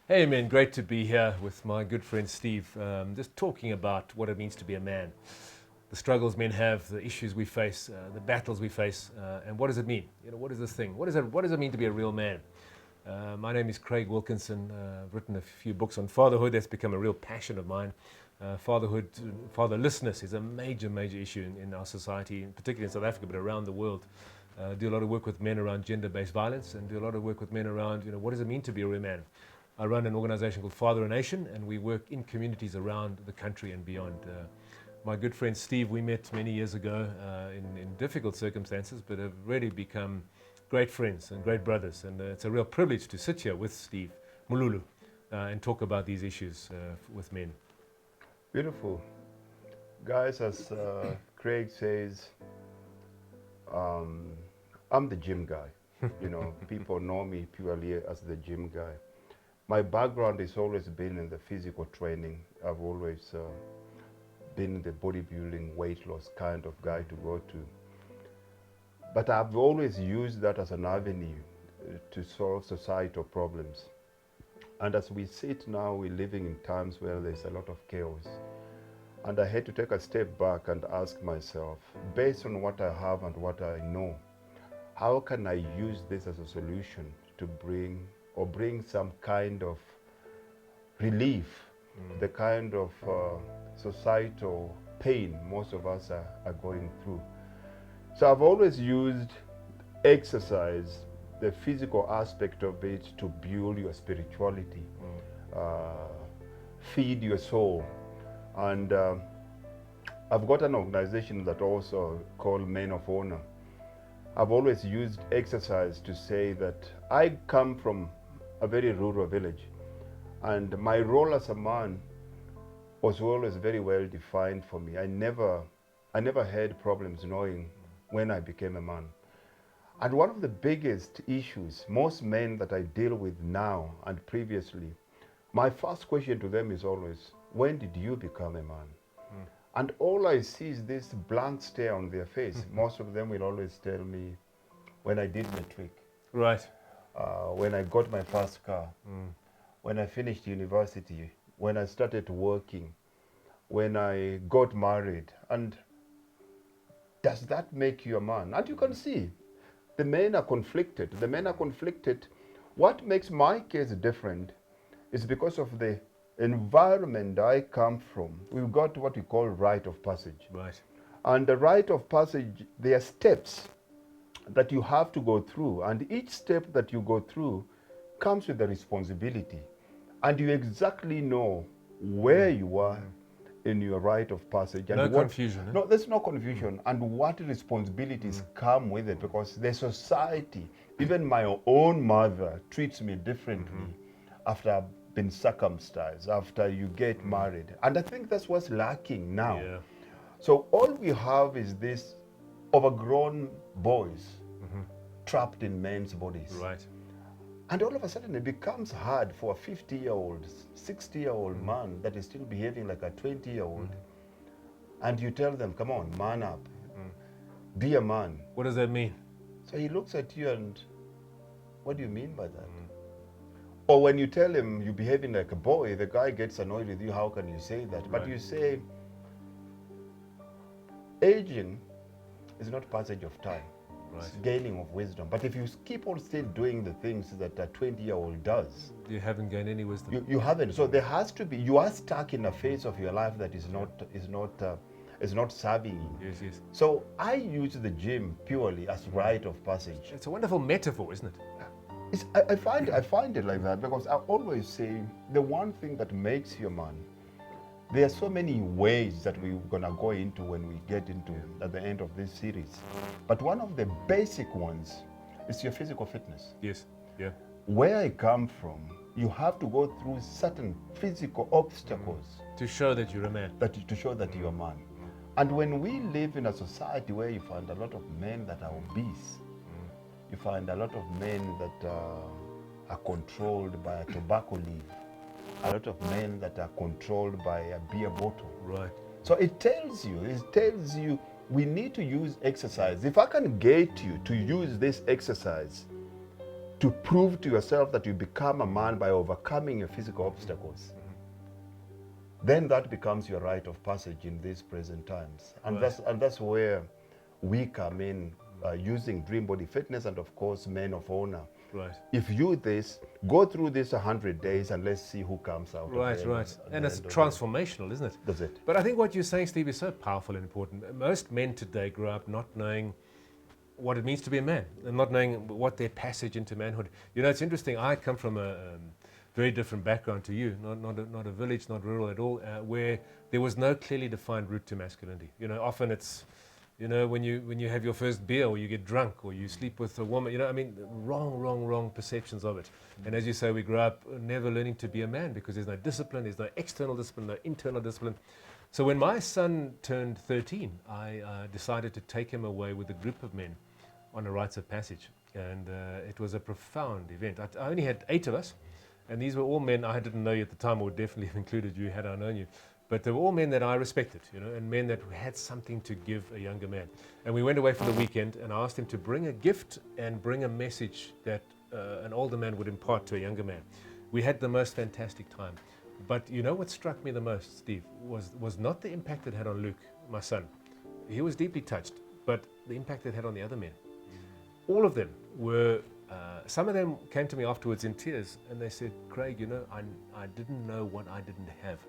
Hey man, great to be here with my good friend Steve. Just talking about what it means to be a man, the struggles men have, the issues we face, the battles we face, and what does it mean? What is this thing? What does it mean to be a real man? My name is Craig Wilkinson. I've written a few books on fatherhood. That's become a real passion of mine. Fatherhood, fatherlessness is a major, major issue in our society, particularly in South Africa, but around the world. Do a lot of work with men around gender-based violence, and do a lot of work with men around, what does it mean to be a real man? I run an organization called Father a Nation, and we work in communities around the country and beyond. My good friend Steve, we met many years ago in difficult circumstances, but have really become great friends and great brothers. And it's a real privilege to sit here with Steve Mululu and talk about these issues with men. Beautiful. Guys, as Craig says, I'm the gym guy. People know me purely as the gym guy. My background has always been in the physical training. I've always been the bodybuilding, weight loss kind of guy to go to. But I've always used that as an avenue to solve societal problems. And as we sit now, we're living in times where there's a lot of chaos. And I had to take a step back and ask myself, based on what I have and what I know, how can I use this as a solution to bring some kind of relief, the kind of societal pain most of us are going through. So I've always used exercise, the physical aspect of it, to build your spirituality, feed your soul. And I've got an organization that also called Men of Honor. I've always used exercise to say that I come from a very rural village, and my role as a man was always very well defined for me. I never had problems knowing when I became a man. And one of the biggest issues, most men that I deal with now and previously, my first question to them is always, when did you become a man? And all I see is this blank stare on their face. Most of them will always tell me, when I did matric. Right. When I got my first car, when I finished university, when I started working, when I got married. And does that make you a man? And you can see, the men are conflicted. The men are conflicted. What makes my case different is because of the environment I come from. We've got what we call rite of passage. Right. And the rite of passage, there are steps that you have to go through, and each step that you go through comes with a responsibility, and you exactly know where you are in your rite of passage. And No confusion. No, there's no confusion, and what responsibilities come with it, because the society, even my own mother, treats me differently after I've been circumcised, after you get married. And I think that's what's lacking now. Yeah. So all we have is this overgrown boys trapped in men's bodies. Right. And all of a sudden it becomes hard for a 50-year-old, 60-year-old man that is still behaving like a 20-year-old. And you tell them, come on, man up, be a man. What does that mean? So he looks at you and, what do you mean by that? Or when you tell him you're behaving like a boy, the guy gets annoyed with you. How can you say that? But you say, aging is not passage of time. It's gaining of wisdom. But if you keep on still doing the things that a 20-year-old does, You haven't gained any wisdom. you haven't. So there has to be, you are stuck in a phase of your life that is not serving you. Yes, yes. So I use the gym purely as rite of passage. It's a wonderful metaphor, isn't it? I find it like that, because I always say the one thing that makes you a man, there are so many ways that we're gonna go into when we get into at the end of this series. But one of the basic ones is your physical fitness. Yes. Yeah. Where I come from, you have to go through certain physical obstacles To show that you're a man. to show that you're a man. And when we live in a society where you find a lot of men that are obese, you find a lot of men that are controlled by a tobacco leaf, a lot of men that are controlled by a beer bottle. Right. So it tells you we need to use exercise. If I can get you to use this exercise, to prove to yourself that you become a man by overcoming your physical obstacles, then that becomes your rite of passage in these present times. And, that's where we come in, using Dream Body Fitness and, of course, Men of Honor. Right. If you go through this 100 days and let's see who comes out. Right. And it's transformational, isn't it? That's it. But I think what you're saying, Steve, is so powerful and important. Most men today grow up not knowing what it means to be a man and not knowing what their passage into manhood. You know, it's interesting. I come from a very different background to you, not a village, not rural at all, where there was no clearly defined route to masculinity. You know, often it's, you know, when you have your first beer, or you get drunk, or you sleep with a woman, you know, I mean, wrong perceptions of it. And as you say, we grow up never learning to be a man because there's no discipline, there's no external discipline, no internal discipline. So when my son turned 13, I decided to take him away with a group of men on a rites of passage. And it was a profound event. I only had 8 of us, and these were all men I didn't know you at the time, or would definitely have included you had I known you. But they were all men that I respected, you know, and men that had something to give a younger man. And we went away for the weekend, and I asked him to bring a gift and bring a message that an older man would impart to a younger man. We had the most fantastic time. But you know what struck me the most, Steve, was not the impact it had on Luke, my son. He was deeply touched, but the impact it had on the other men. All of them were, some of them came to me afterwards in tears, and they said, Craig, you know, I didn't know what I didn't have.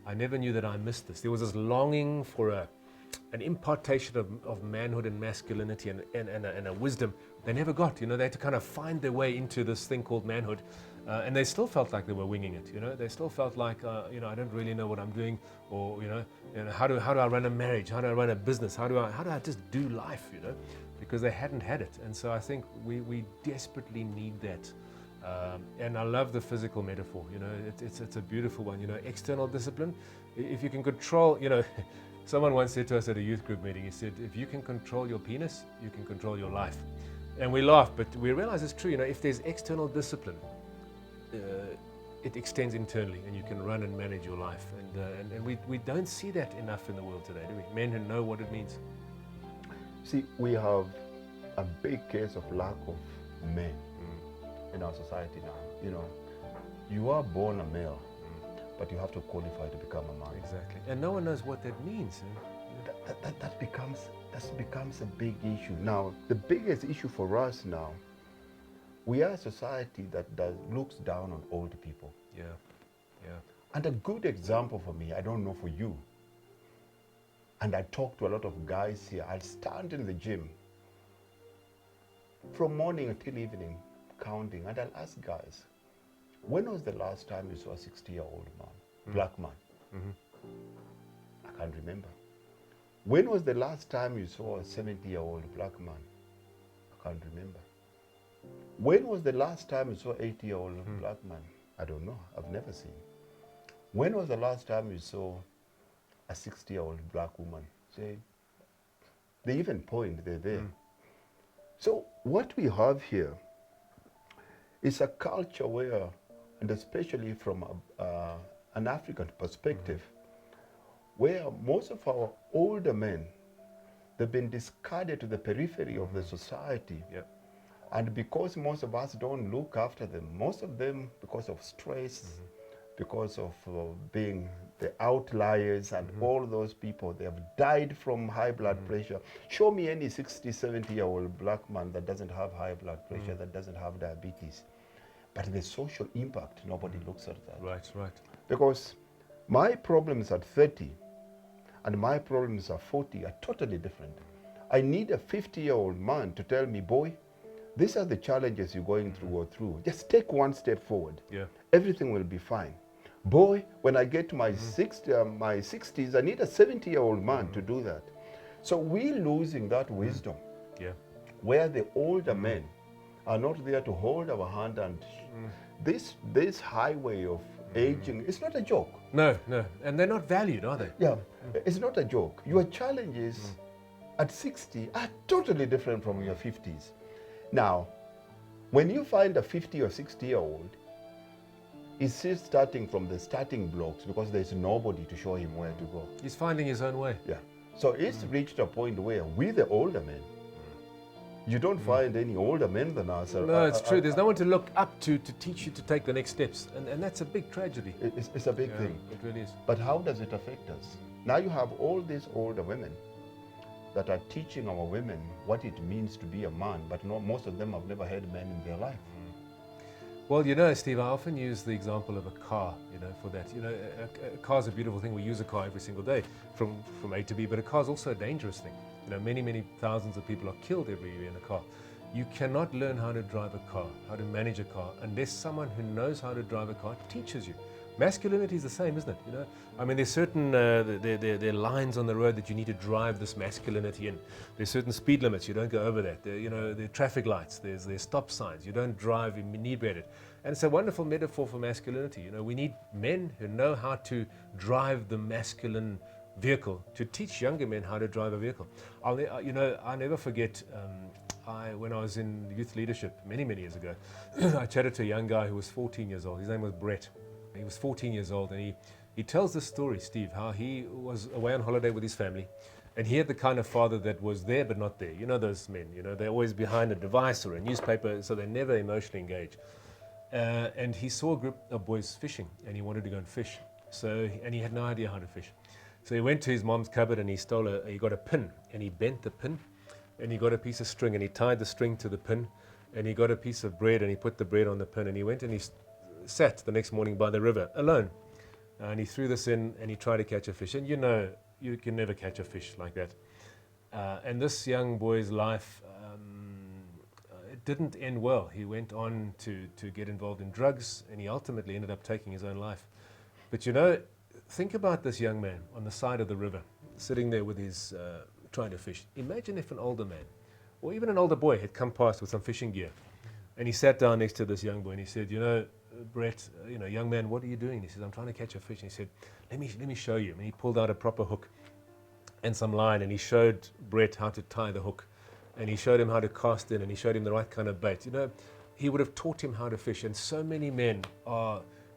I never knew that I missed this. There was this longing for an impartation of manhood and masculinity and a wisdom they never got. You know, they had to kind of find their way into this thing called manhood, and they still felt like they were winging it. You know, they still felt like, you know, I don't really know what I'm doing, or you know how do I run a marriage? How do I run a business? How do I just do life? You know, because they hadn't had it. And so I think we desperately need that. And I love the physical metaphor, you know, it's a beautiful one, you know, external discipline. If you can control, you know, someone once said to us at a youth group meeting, he said, if you can control your penis, you can control your life. And we laugh, but we realize it's true, you know, if there's external discipline, it extends internally, and you can run and manage your life. And we don't see that enough in the world today, do we? Men who know what it means. See, we have a big case of lack of men in our society now. You know, you are born a male, but you have to qualify to become a man. Exactly. And no one knows what that means. That becomes a big issue. Now, the biggest issue for us now, we are a society that looks down on old people. Yeah. And a good example for me, I don't know for you, and I talk to a lot of guys here, I'll stand in the gym from morning until evening, counting, and I'll ask guys, when was the last time you saw a 60-year-old man, black man? I can't remember. When was the last time you saw a 70-year-old black man? I can't remember. When was the last time you saw an 80-year-old black man? I don't know. I've never seen. When was the last time you saw a 60-year-old black woman? Say, they even point, they're there. So what we have here is a culture where, and especially from an African perspective, where most of our older men, they've been discarded to the periphery of the society. Yep. And because most of us don't look after them, most of them, because of stress, because of being the outliers and all those people, they have died from high blood pressure. Show me any 60, 70-year-old black man that doesn't have high blood pressure, that doesn't have diabetes. But the social impact, nobody looks at that. Right. Because my problems at 30 and my problems at 40 are totally different. I need a 50-year-old man to tell me, boy, these are the challenges you're going through. Just take one step forward. Yeah. Everything will be fine. Boy, when I get to my 60s, I need a 70-year-old man to do that. So we're losing that wisdom. Yeah. Where the older men are not there to hold our hand, and this highway of aging is not a joke. No. And they're not valued, are they? Yeah, it's not a joke. Your challenges at 60 are totally different from your 50s. Now, when you find a 50 or 60-year-old, he's still starting from the starting blocks because there's nobody to show him where to go. He's finding his own way. Yeah. So it's reached a point where we, the older men, You don't find any older men than us. No, it's true. There's no one to look up to teach you to take the next steps. And that's a big tragedy. It's a big thing. It really is. But how does it affect us? Now you have all these older women that are teaching our women what it means to be a man, but most of them have never had men in their life. Well, you know, Steve, I often use the example of a car, for that. A car's a beautiful thing. We use a car every single day from A to B, but a car's also a dangerous thing. Many, many thousands of people are killed every year in a car. You cannot learn how to drive a car, how to manage a car, unless someone who knows how to drive a car teaches you. Masculinity is the same, isn't it? I mean, there's certain there are lines on the road that you need to drive this masculinity in. There's certain speed limits, you don't go over that. There are traffic lights, there's stop signs, you don't drive inebriated. And it's a wonderful metaphor for masculinity. We need men who know how to drive the masculine vehicle, to teach younger men how to drive a vehicle. I'll never forget, when I was in youth leadership many, many years ago, I chatted to a young guy who was 14 years old. His name was Brett. He was 14 years old, and he tells this story, Steve, how he was away on holiday with his family, and he had the kind of father that was there but not there. Those men, they're always behind a device or a newspaper, so they're never emotionally engaged. And he saw a group of boys fishing, and he wanted to go and fish. And he had no idea how to fish. So he went to his mom's cupboard and he got a pin, and he bent the pin, and he got a piece of string, and he tied the string to the pin, and he got a piece of bread, and he put the bread on the pin, and he went and he sat the next morning by the river alone, and he threw this in and he tried to catch a fish. And you can never catch a fish like that. And this young boy's life, it didn't end well. He went on to get involved in drugs, and he ultimately ended up taking his own life. But think about this young man on the side of the river, sitting there with his trying to fish. Imagine if an older man, or even an older boy, had come past with some fishing gear, and he sat down next to this young boy and he said, Brett, young man, what are you doing? He says, I'm trying to catch a fish. And he said, let me show you. And he pulled out a proper hook and some line, and he showed Brett how to tie the hook, and he showed him how to cast in, and he showed him the right kind of bait. He would have taught him how to fish. And so many men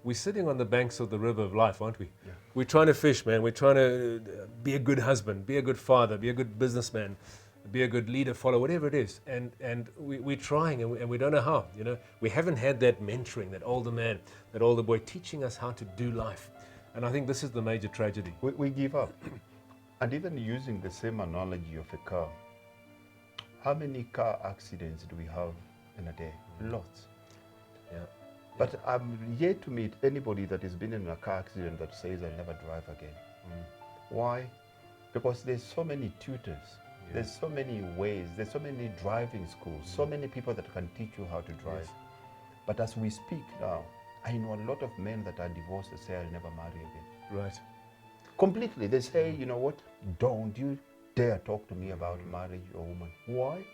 we're sitting on the banks of the river of life, aren't we? Yeah. We're trying to fish, man. We're trying to be a good husband, be a good father, be a good businessman, be a good leader, follower, whatever it is. And we're trying, and we don't know how. We haven't had that mentoring, that older man, that older boy teaching us how to do life. And I think this is the major tragedy. We give up. And even using the same analogy of a car, how many car accidents do we have in a day? Lots. Yeah. But I'm yet to meet anybody that has been in a car accident that says, I'll never drive again. Why? Because there's so many tutors. Yeah. There's so many ways. There's so many driving schools. So many people that can teach you how to drive. Yes. But as we speak now, I know a lot of men that are divorced that say, I'll never marry again. Right. Completely. They say, you know what? Don't you dare talk to me about marriage or woman. Why?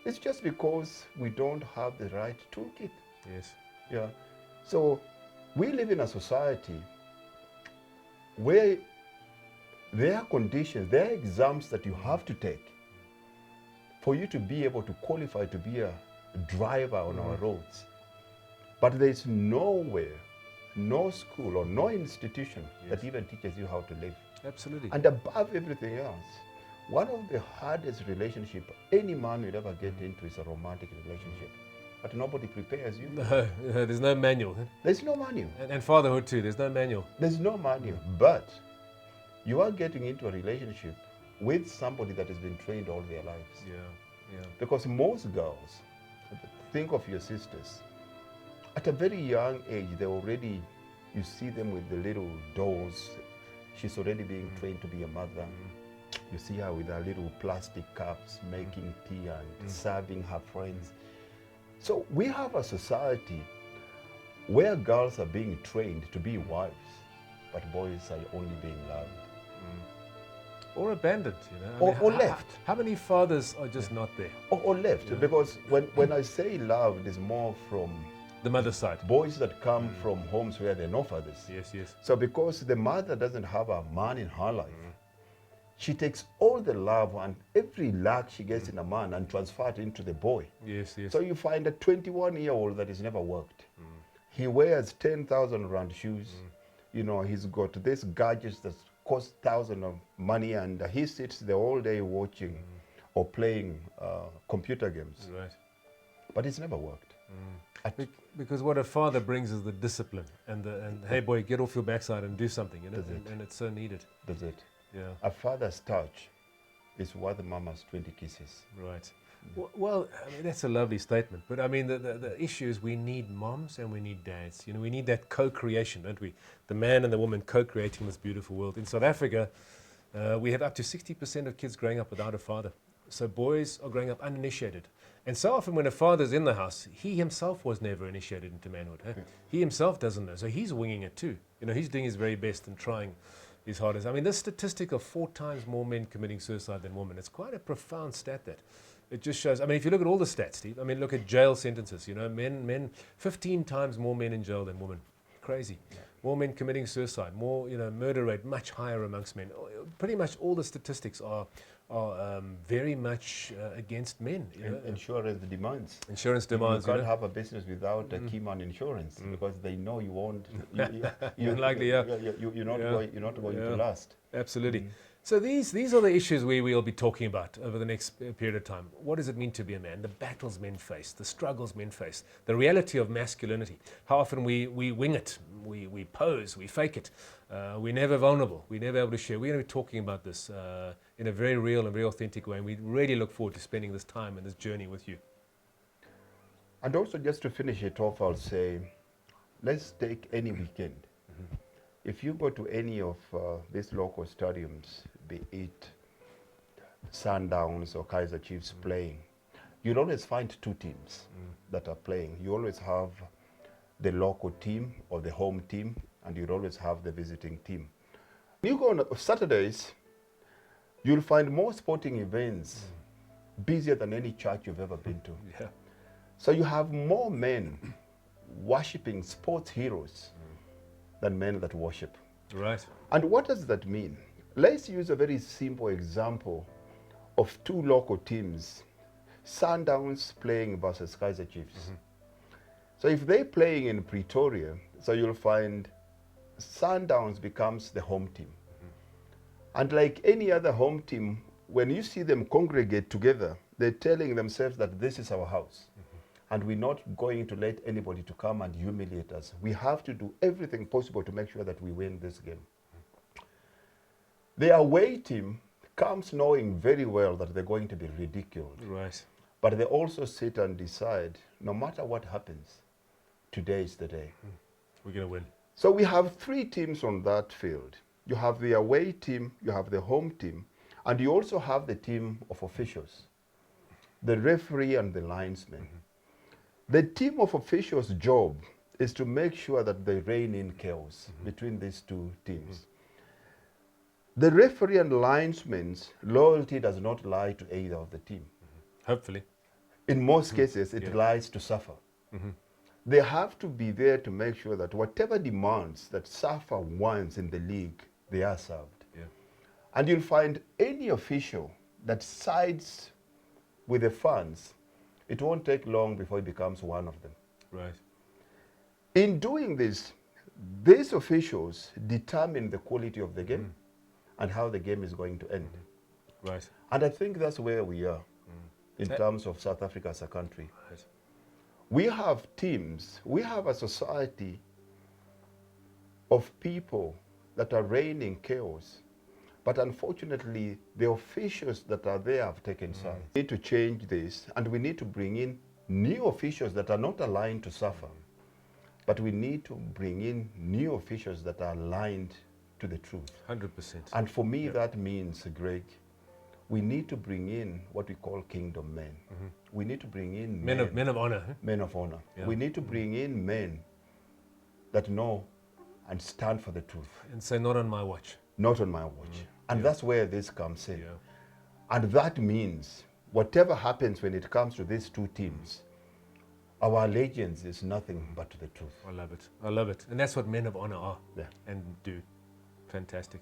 It's just because we don't have the right toolkit. Yes. Yeah. So we live in a society where there are conditions, there are exams that you have to take for you to be able to qualify to be a driver on our roads. But there's nowhere, no school or no institution that even teaches you how to live. Absolutely. And above everything else, one of the hardest relationships any man will ever get into is a romantic relationship. But nobody prepares you. No, there's no manual. There's no manual. And fatherhood too, there's no manual. There's no manual. But you are getting into a relationship with somebody that has been trained all their lives. Yeah. Because most girls, think of your sisters, at a very young age, you see them with the little dolls. She's already being trained to be a mother. You see her with her little plastic cups, making tea and serving her friends. So we have a society where girls are being trained to be wives, but boys are only being loved. Or abandoned, Or left. How many fathers are just not there? Or left, because when I say loved, it's more from the mother's side. Boys that come from homes where there are no fathers. Yes. So because the mother doesn't have a man in her life, she takes all the love and every lack she gets in a man and transfer it into the boy. Yes. So you find a 21-year-old that has never worked. He wears 10,000 rand shoes. He's got this gadgets that cost thousands of money, and he sits the whole day watching or playing computer games. Right. But it's never worked. Because what a father brings is the discipline and hey boy, get off your backside and do something, you know, and it's so needed. That's it. Yeah. A father's touch is worth mama's 20 kisses. Right. Well, I mean, that's a lovely statement. But I mean, the issue is we need moms and we need dads. You know, we need that co-creation, don't we? The man and the woman co-creating this beautiful world. In South Africa, we have up to 60% of kids growing up without a father. So boys are growing up uninitiated. And so often when a father's in the house, he himself was never initiated into manhood. Huh? He himself doesn't know. So he's winging it too. You know, he's doing his very best and trying his hardest. I mean, this statistic of 4 times more men committing suicide than women, it's quite a profound stat that. It just shows, I mean, if you look at all the stats, Steve, I mean, look at jail sentences, you know, men, 15 times more men in jail than women. Crazy. Yeah. More men committing suicide, more, you know, murder rate much higher amongst men. Pretty much all the statistics are very much against men. You know? Insurance demands. Insurance demands. You can't have a business without a Keyman Insurance because they know you won't. You're likely, yeah. You're not going to last. Absolutely. So these are the issues we'll be talking about over the next period of time. What does it mean to be a man? The battles men face, the struggles men face, the reality of masculinity. How often we wing it, we pose, we fake it. We're never vulnerable. We're never able to share. We're going to be talking about this in a very real and very authentic way. And we really look forward to spending this time and this journey with you. And also, just to finish it off, I'll say, let's take any weekend. If you go to any of these local stadiums, be it Sundowns or Kaizer Chiefs playing, you'll always find 2 teams that are playing. You always have the local team or the home team, and you'll always have the visiting team. When you go on Saturdays, you'll find more sporting events busier than any church you've ever been to. Yeah. So you have more men worshipping sports heroes than men that worship. Right. And what does that mean? Let's use a very simple example of 2 local teams, Sundowns playing versus Kaizer Chiefs. So if they're playing in Pretoria, so you'll find Sundowns becomes the home team. And like any other home team, when you see them congregate together, they're telling themselves that this is our house. And we're not going to let anybody to come and humiliate us. We have to do everything possible to make sure that we win this game. The away team comes knowing very well that they're going to be ridiculed. Right. But they also sit and decide, no matter what happens, today is the day. We're going to win. So we have 3 teams on that field. You have the away team, you have the home team, and you also have the team of officials, the referee and the linesman. The team of officials' job is to make sure that they rein in chaos between these 2 teams. The referee and linesman's loyalty does not lie to either of the team. Hopefully. In most cases, it lies to SAFA. They have to be there to make sure that whatever demands that SAFA wants in the league, they are served. Yeah. And you'll find any official that sides with the fans, it won't take long before he becomes one of them. Right. In doing this, these officials determine the quality of the game and how the game is going to end. Right. And I think that's where we are in terms of South Africa as a country. Right. We have teams, we have a society of people that are reigning chaos. But unfortunately, the officials that are there have taken sides. We need to change this, and we need to bring in new officials that are not aligned to SAFA. But we need to bring in new officials that are aligned to the truth. 100%. And for me, that means, Greg, we need to bring in what we call kingdom men. We need to bring in men of honor. Huh? Men of honor. Yeah. We need to bring in men that know and stand for the truth. And say, not on my watch. Not on my watch. And that's where this comes in. Yeah. And that means whatever happens when it comes to these 2 teams, our allegiance is nothing but to the truth. I love it. I love it. And that's what men of honor are and do. Fantastic.